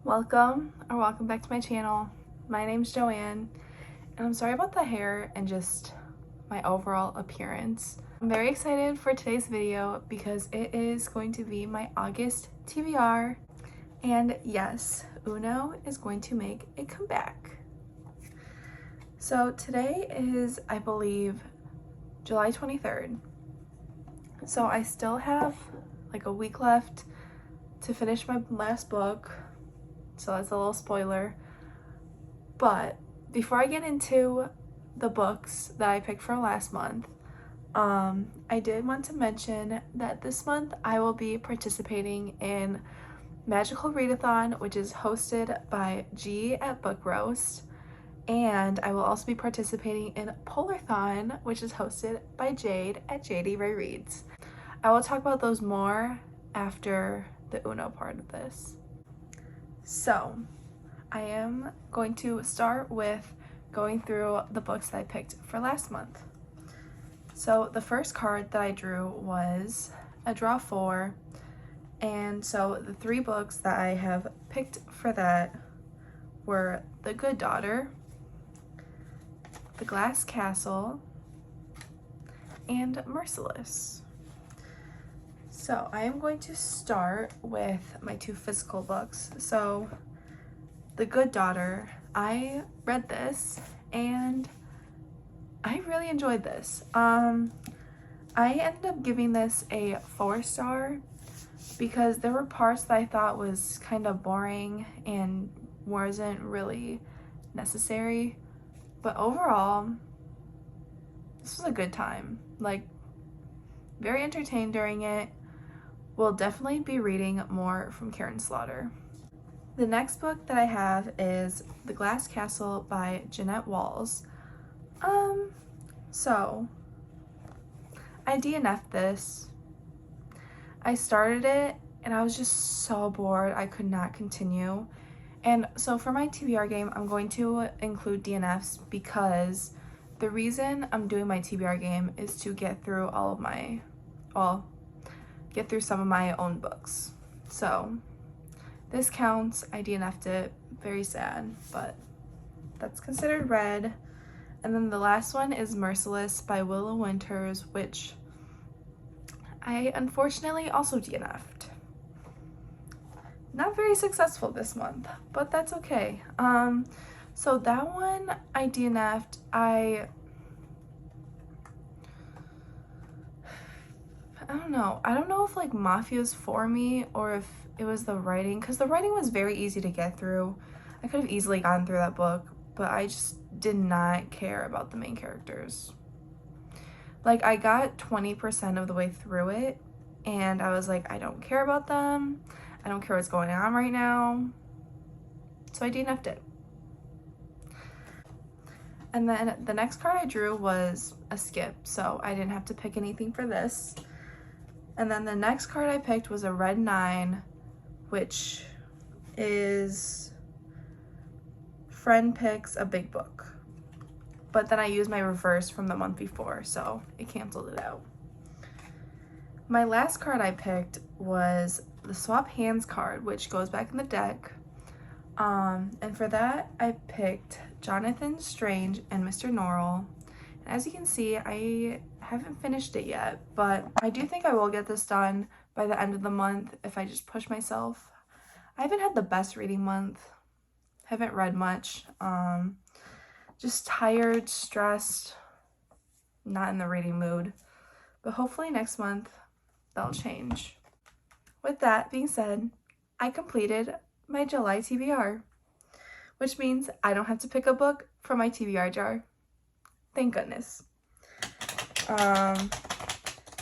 Welcome back to my channel. My name's Joanne, and I'm sorry about the hair and just my overall appearance. I'm very excited for today's video because it is going to be my August TBR, and yes, Uno is going to make a comeback. So today is, I believe, July 23rd. So I still have like a week left to finish my last book. So that's a little spoiler. But before I get into the books that I picked from last month, I did want to mention that this month I will be participating in Magical Readathon, which is hosted by G at Book Roast. And I will also be participating in Polarthon, which is hosted by Jade at JD Ray Reads. I will talk about those more after the Uno part of this. So, I am going to start with going through the books that I picked for last month. So, the first card that I drew was a draw 4, and so the 3 books that I have picked for that were The Good Daughter, The Glass Castle, and Merciless. So I am going to start with my 2 physical books. So The Good Daughter, I read this and I really enjoyed this. I ended up giving this a 4-star because there were parts that I thought was kind of boring and wasn't really necessary. But overall, this was a good time. Like, very entertained during it. Will definitely be reading more from Karen Slaughter. The next book that I have is The Glass Castle by Jeanette Walls. So I DNF'd this. I started it and I was just so bored I could not continue. And so for my TBR game, I'm going to include DNFs because the reason I'm doing my TBR game is to get through all of my, get through some of my own books. So this counts. I DNF'd it. Very sad, but that's considered read. And then the last one is Merciless by Willow Winters, which I unfortunately also DNF'd. Not very successful this month, but that's okay. So that one I DNF'd. I don't know. I don't know if like Mafia's for me or if it was the writing, because the writing was very easy to get through. I could have easily gotten through that book, but I just did not care about the main characters. Like, I got 20% of the way through it and I was like, I don't care about them. I don't care what's going on right now. So I DNF'd it. And then the next card I drew was a skip, so I didn't have to pick anything for this. And then the next card I picked was a red 9, which is Friend Picks a Big Book. But then I used my reverse from the month before, so it canceled it out. My last card I picked was the Swap Hands card, which goes back in the deck. And for that, I picked Jonathan Strange and Mr. Norrell. And as you can see, I haven't finished it yet, but I do think I will get this done by the end of the month if I just push myself. I haven't had the best reading month. Haven't read much. Just tired, stressed, not in the reading mood. But hopefully next month, that'll change. With that being said, I completed my July TBR, which means I don't have to pick a book from my TBR jar. Thank goodness.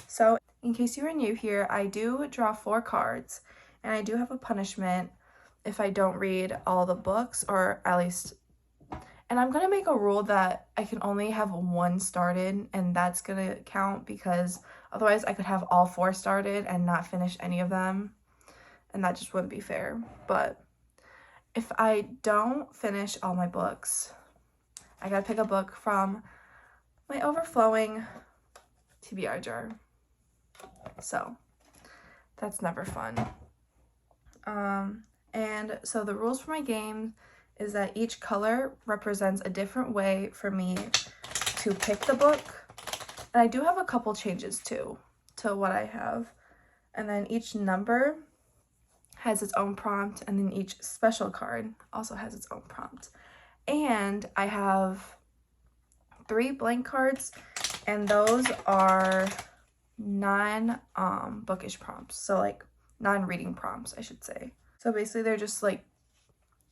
So in case you are new here, I do draw 4 cards, and I do have a punishment if I don't read all the books, or at least, and I'm gonna make a rule that I can only have 1 started, and that's gonna count because otherwise I could have all 4 started and not finish any of them, and that just wouldn't be fair. But if I don't finish all my books, I gotta pick a book from my overflowing TBR jar. So that's never fun. And so the rules for my game is that each color represents a different way for me to pick the book. And I do have a couple changes too to what I have. And then each number has its own prompt, and then each special card also has its own prompt. And I have 3 blank cards, and those are non-bookish prompts. So like non-reading prompts, I should say. So basically they're just like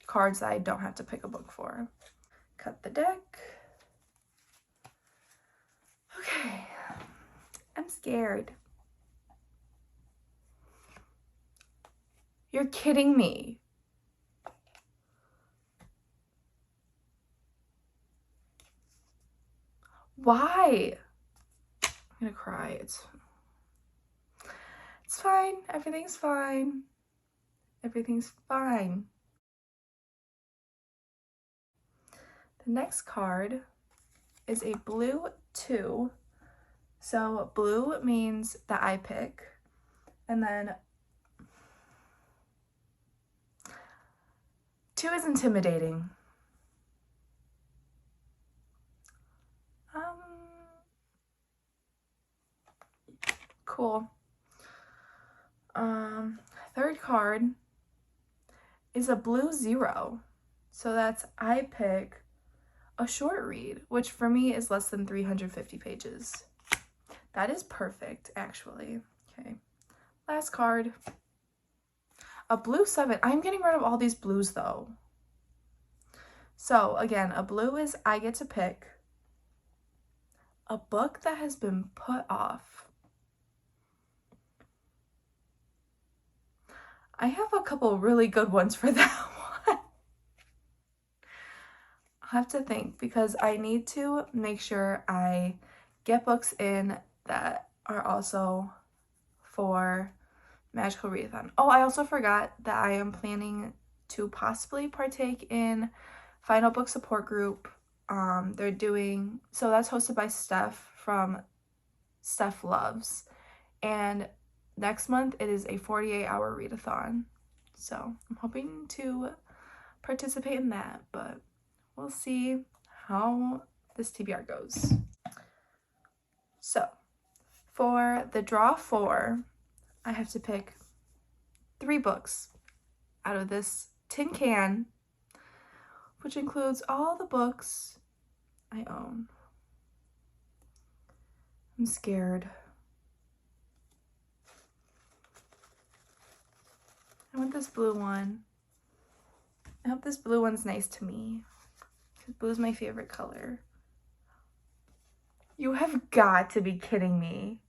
cards that I don't have to pick a book for. Cut the deck. Okay, I'm scared. You're kidding me. Why? I'm gonna cry. It's fine. Everything's fine. Everything's fine. The next card is a blue 2. So blue means that I pick. And then 2 is intimidating. Cool. Third card is a blue 0. So that's I pick a short read, which for me is less than 350 pages. That is perfect, actually. Okay. Last card. A blue 7. I'm getting rid of all these blues though. So again, a blue is I get to pick a book that has been put off. I have a couple really good ones for that one. I'll have to think because I need to make sure I get books in that are also for Magical Readathon. Oh, I also forgot that I am planning to possibly partake in Final Book Support Group. They're doing, so that's hosted by Steph from Steph Loves. And next month it is a 48-hour readathon. So I'm hoping to participate in that, but we'll see how this TBR goes. So for the draw 4, I have to pick 3 books out of this tin can, which includes all the books I own. I'm scared. I want this blue one. I hope this blue one's nice to me, because blue is my favorite color. You have got to be kidding me.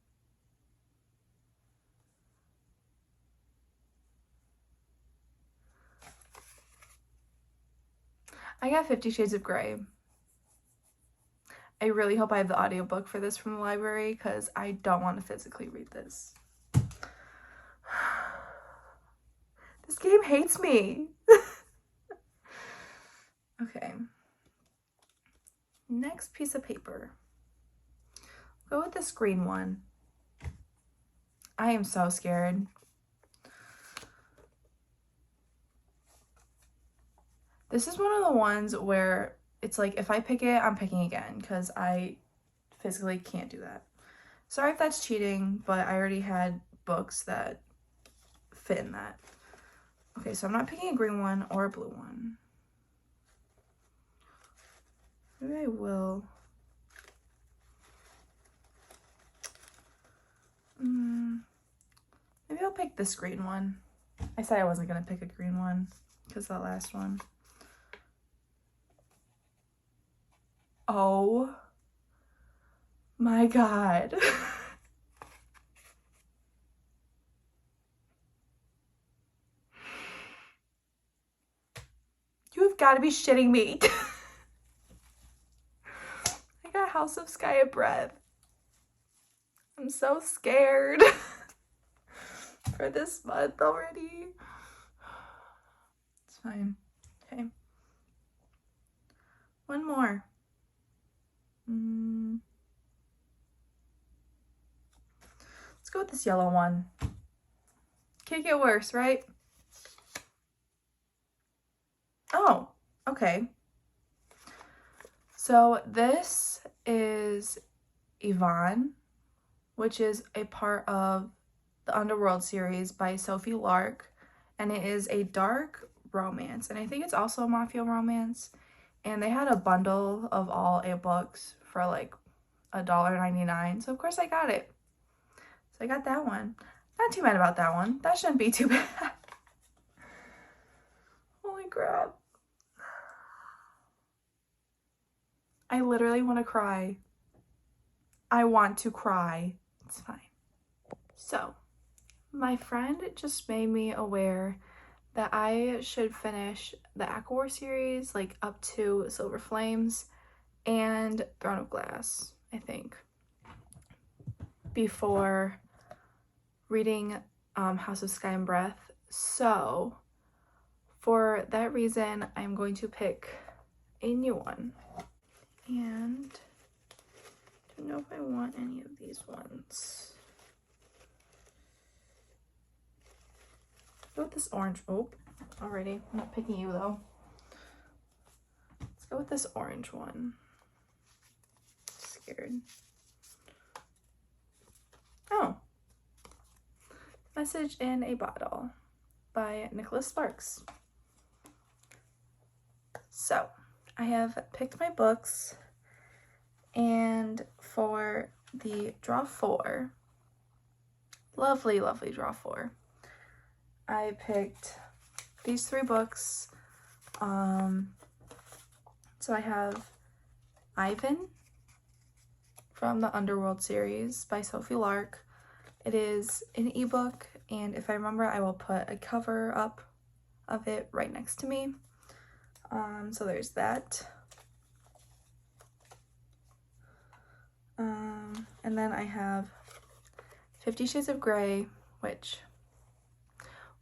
I got 50 Shades of Grey. I really hope I have the audiobook for this from the library because I don't want to physically read this. This game hates me. Okay. Next piece of paper. Go with this green one. I am so scared. This is one of the ones where it's like, if I pick it, I'm picking again because I physically can't do that. Sorry if that's cheating, but I already had books that fit in that. Okay, so I'm not picking a green one or a blue one. Maybe I will. Maybe I'll pick this green one. I said I wasn't going to pick a green one because the last one. Oh my God. You have got to be shitting me. I got House of Sky of Breath. I'm so scared for this month already. It's fine. Okay. One more. Let's go with this yellow one. Can't get worse, right? Oh, okay. So this is Yvonne, which is a part of the Underworld series by Sophie Lark, and it is a dark romance, and I think it's also a mafia romance. And they had a bundle of all 8 books for like $1.99, so of course I got it. So I got that one. Not too mad about that one. That shouldn't be too bad. Holy crap. I literally want to cry. I want to cry. It's fine. So, my friend just made me aware that I should finish the ACOWAR series, like up to Silver Flames and Throne of Glass, I think, before reading House of Sky and Breath. So, for that reason, I'm going to pick a new one. And I don't know if I want any of these ones. Go with this orange. Oh, already. I'm not picking you though. Let's go with this orange one. Scared. Oh. Message in a Bottle by Nicholas Sparks. So, I have picked my books, and for the draw 4, lovely, lovely draw 4, I picked these 3 books. So I have Ivan from the Underworld series by Sophie Lark. It is an ebook, and if I remember, I will put a cover up of it right next to me. So there's that. And then I have 50 Shades of Grey, which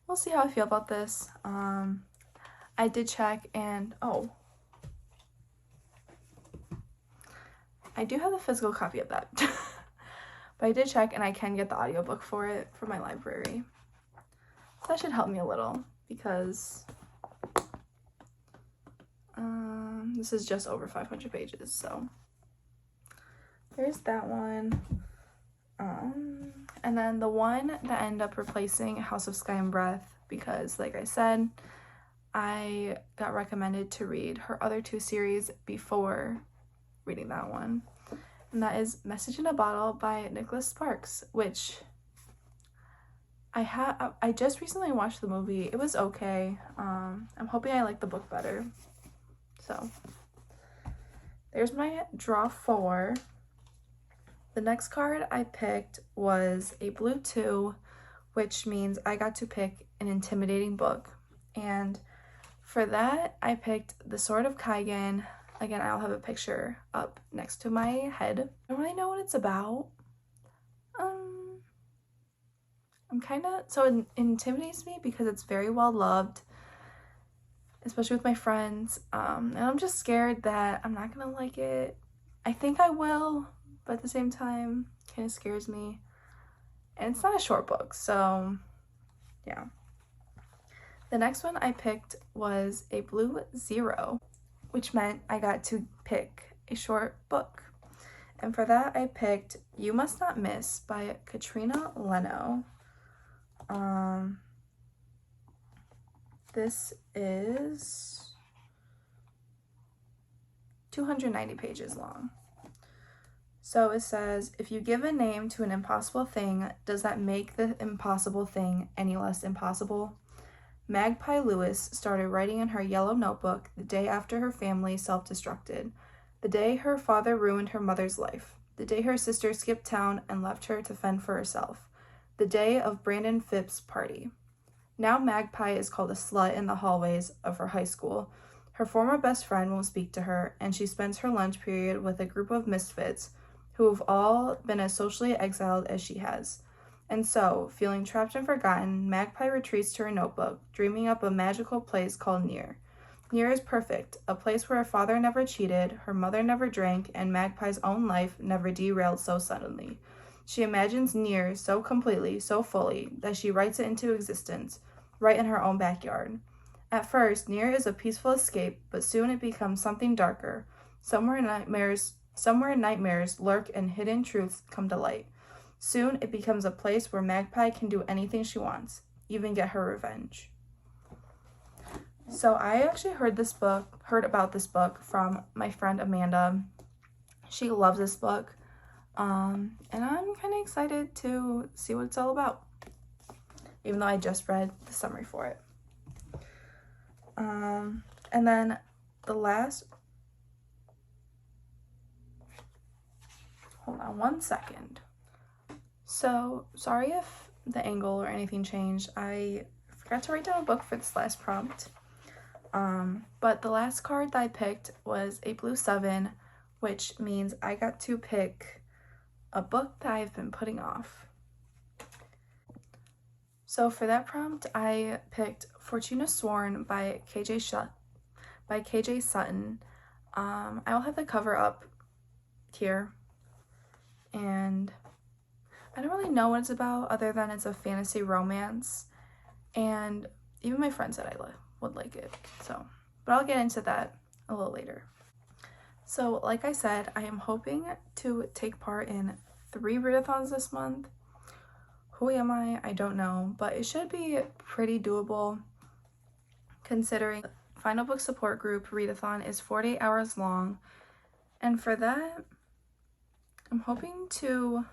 we'll see how I feel about this. I did check, and oh, I do have a physical copy of that. But I did check, and I can get the audiobook for it from my library. So that should help me a little, because this is just over 500 pages, so there's that one. And then the one that ended up replacing House of Sky and Breath, because like I said, I got recommended to read her other 2 series before reading that one. And that is Message in a Bottle by Nicholas Sparks, which I just recently watched the movie. It was okay. I'm hoping I like the book better. So there's my draw 4. The next card I picked was a blue 2, which means I got to pick an intimidating book. And for that, I picked The Sword of Kaigen. Again, I'll have a picture up next to my head. I don't really know what it's about. I'm kind of, so it intimidates me because it's very well loved, especially with my friends. And I'm just scared that I'm not gonna like it. I think I will, but at the same time, it kind of scares me. And it's not a short book, so yeah. The next one I picked was a blue 0, which meant I got to pick a short book. And for that, I picked You Must Not Miss by Katrina Leno. This is 290 pages long. So it says, if you give a name to an impossible thing, does that make the impossible thing any less impossible? Magpie Lewis started writing in her yellow notebook the day after her family self-destructed, the day her father ruined her mother's life, the day her sister skipped town and left her to fend for herself, the day of Brandon Phipps' party. Now Magpie is called a slut in the hallways of her high school. Her former best friend won't speak to her, and she spends her lunch period with a group of misfits who have all been as socially exiled as she has. And so, feeling trapped and forgotten, Magpie retreats to her notebook, dreaming up a magical place called Near. Near is perfect, a place where her father never cheated, her mother never drank, and Magpie's own life never derailed so suddenly. She imagines Near so completely, so fully, that she writes it into existence, right in her own backyard. At first, near is a peaceful escape, but soon it becomes something darker. Somewhere nightmares lurk and hidden truths come to light. Soon it becomes a place where Magpie can do anything she wants, even get her revenge. So I actually heard about this book from my friend Amanda. She loves this book. And I'm kind of excited to see what it's all about, even though I just read the summary for it. And then the last, hold on one second. So sorry if the angle or anything changed. I forgot to write down a book for this last prompt. But the last card that I picked was a blue 7, which means I got to pick a book that I've been putting off. So for that prompt, I picked Fortuna Sworn by KJ Sutton. I will have the cover up here, and I don't really know what it's about other than it's a fantasy romance, and even my friend said I would like it, so, but I'll get into that a little later. So like I said, I am hoping to take part in 3 readathons this month. Who am I? I don't know, but it should be pretty doable considering the Final Book Support Group readathon is 48 hours long, and for that, I'm hoping to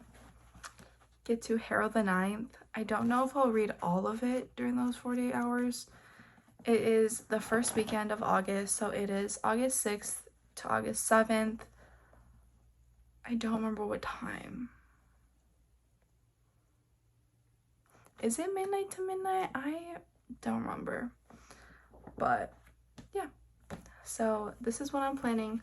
get to Harold the Ninth. I don't know if I'll read all of it during those 48 hours. It is the first weekend of August, so it is August 6th to August 7th. I don't remember what time. Is it midnight to midnight? I don't remember. But yeah. So this is what I'm planning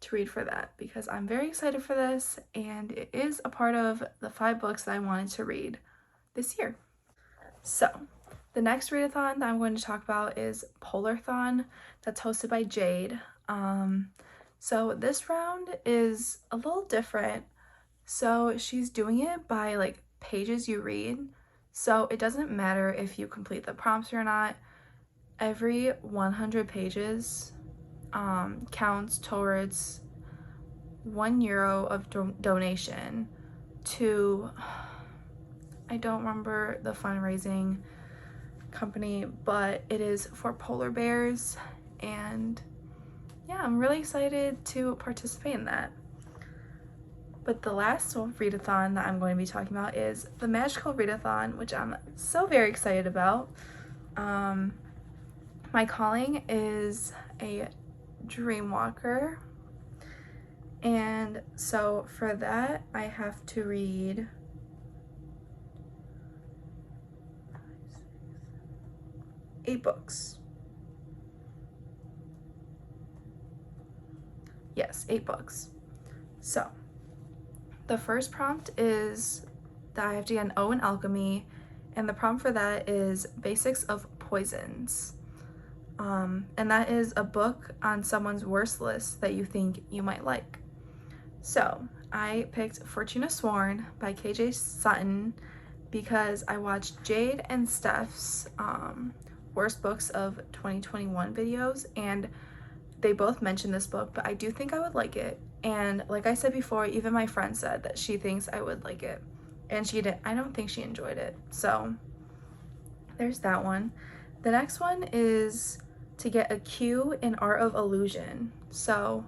to read for that because I'm very excited for this, and it is a part of the 5 books that I wanted to read this year. So the next readathon that I'm going to talk about is Polarthon, that's hosted by Jade. So this round is a little different. So she's doing it by like pages you read. So it doesn't matter if you complete the prompts or not. Every 100 pages counts towards €1 of donation to, I don't remember the fundraising company, but it is for polar bears, and yeah, I'm really excited to participate in that. But the last readathon that I'm going to be talking about is the Magical Readathon, which I'm so very excited about. My calling is a Dreamwalker, and so for that I have to read 8 books. Yes, 8 books. So the first prompt is that I have to get an O in alchemy, and the prompt for that is Basics of Poisons. And that is a book on someone's worst list that you think you might like. So I picked Fortuna Sworn by KJ Sutton because I watched Jade and Steph's worst books of 2021 videos, and they both mentioned this book, but I do think I would like it. And like I said before, even my friend said that she thinks I would like it, and she didn't. I don't think she enjoyed it. So there's that one. The next one is to get a Q in Art of Illusion. So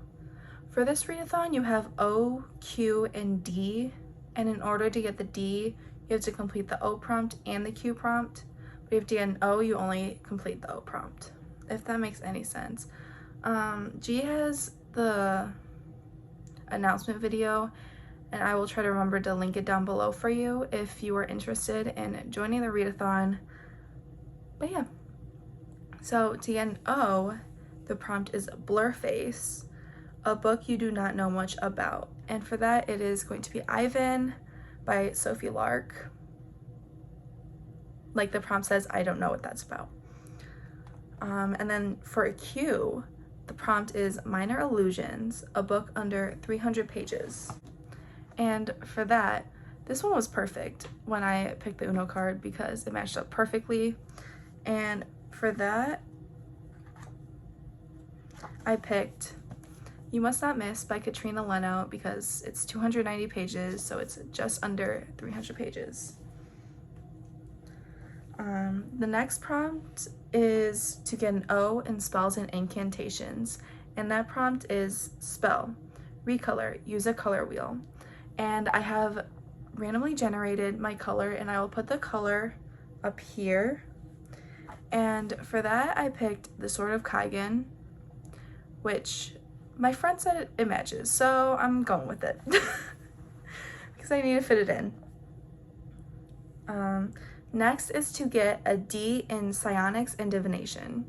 for this readathon, you have O, Q, and D, and in order to get the D, you have to complete the O prompt and the Q prompt. But if you get an O, you only complete the O prompt, if that makes any sense. G has the announcement video, and I will try to remember to link it down below for you if you are interested in joining the readathon. But yeah, so to get an O, the prompt is Blurface, a book you do not know much about, and for that it is going to be Ivan by Sophie Lark. Like the prompt says, I don't know what that's about. And then for a Q, the prompt is Minor Illusions, a book under 300 pages. And for that, this one was perfect when I picked the Uno card because it matched up perfectly. And for that, I picked You Must Not Miss by Katrina Leno because it's 290 pages, so it's just under 300 pages. The next prompt is to get an O in spells and incantations, and that prompt is spell, recolor, use a color wheel. And I have randomly generated my color, and I will put the color up here. And for that, I picked the Sword of Kaigen, which my friend said it matches, so I'm going with it because I need to fit it in. Next is to get a D in psionics and divination.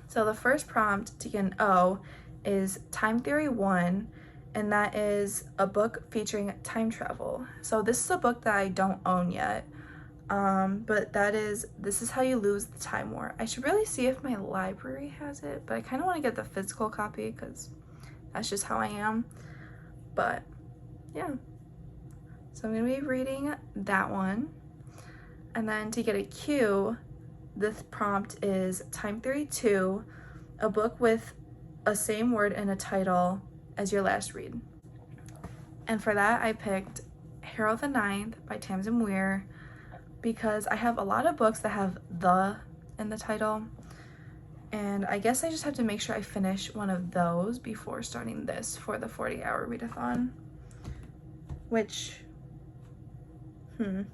So the first prompt to get an O is Time Theory 1, and that is a book featuring time travel. So this is a book that I don't own yet, but this is how you lose the time war. I should really see if my library has it, but I kind of want to get the physical copy because that's just how I am. But yeah, so I'm going to be reading that one. And then to get a Q, this prompt is Time Theory 2, a book with a same word in a title as your last read. And for that, I picked Harold the Ninth by Tamsin Muir because I have a lot of books that have the in the title. And I guess I just have to make sure I finish one of those before starting this for the 40-hour readathon. Which, now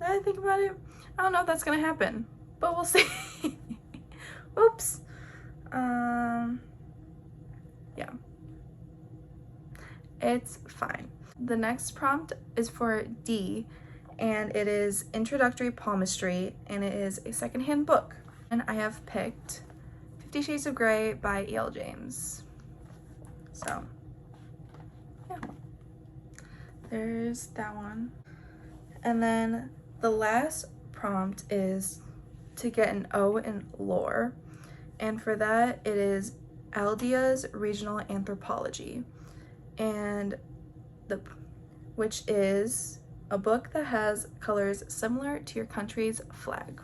I think about it, I don't know if that's gonna happen, but we'll see. Oops. Yeah. It's fine. The next prompt is for D, and it is Introductory Palmistry, and it is a secondhand book. And I have picked 50 Shades of Grey by E.L. James. So, yeah. There's that one. And then the last prompt is to get an O in lore, and for that it is Aldea's Regional Anthropology, and which is a book that has colors similar to your country's flag.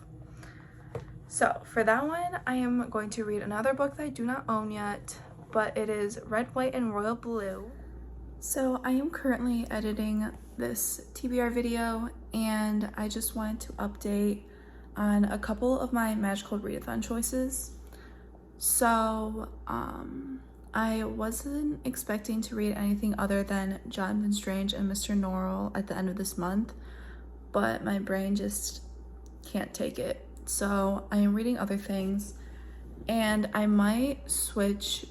So for that one, I am going to read another book that I do not own yet, but it is Red, White, and Royal Blue. So I am currently editing this TBR video, and I just wanted to update on a couple of my magical readathon choices. So I wasn't expecting to read anything other than Jonathan Strange and Mr. Norrell at the end of this month, but my brain just can't take it. So I am reading other things, and I might switch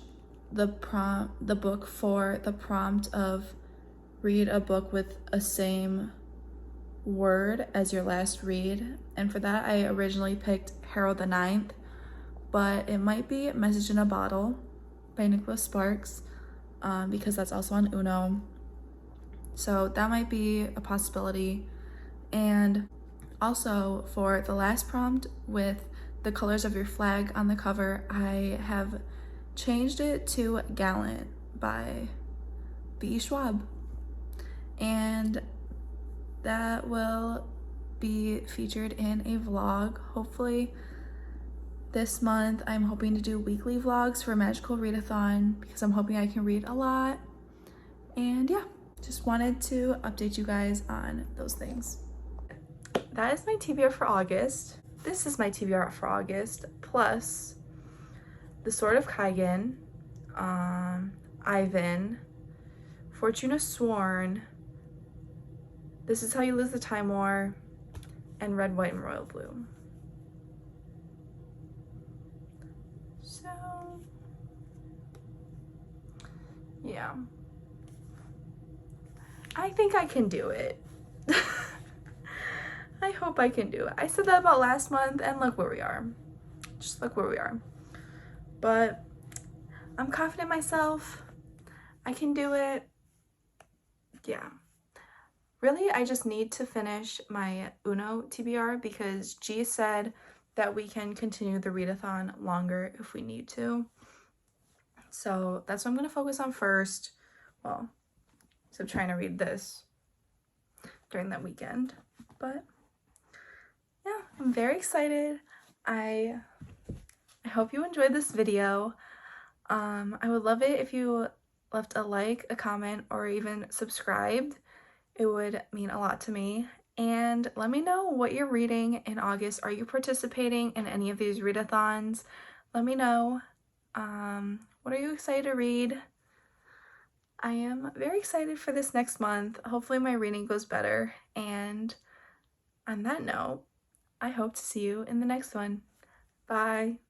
the book for the prompt of read a book with a same word as your last read. And for that, I originally picked Harold the Ninth, but it might be Message in a Bottle by Nicholas Sparks, because that's also on Uno. So that might be a possibility. And also for the last prompt with the colors of your flag on the cover, I have changed it to Gallant by B.E. Schwab. And that will be featured in a vlog, hopefully this month. I'm hoping to do weekly vlogs for Magical Readathon because I'm hoping I can read a lot. And yeah, just wanted to update you guys on those things. That is my TBR for August. This is my TBR for August, plus The Sword of Kaigen, Ivan, Fortuna Sworn, This Is How You Lose the Time War, and Red, White, and Royal Blue. So, yeah. I think I can do it. I hope I can do it. I said that about last month, and look where we are. Just look where we are. But I'm confident in myself. I can do it. Yeah. Really, I just need to finish my Uno TBR because G said that we can continue the readathon longer if we need to. So that's what I'm going to focus on first. Well, so I'm trying to read this during that weekend. But yeah, I'm very excited. I I hope you enjoyed this video. I would love it if you left a like, a comment, or even subscribed. It would mean a lot to me. And let me know what you're reading in August. Are you participating in any of these readathons? Let me know. What are you excited to read? I am very excited for this next month. Hopefully my reading goes better. And on that note, I hope to see you in the next one. Bye.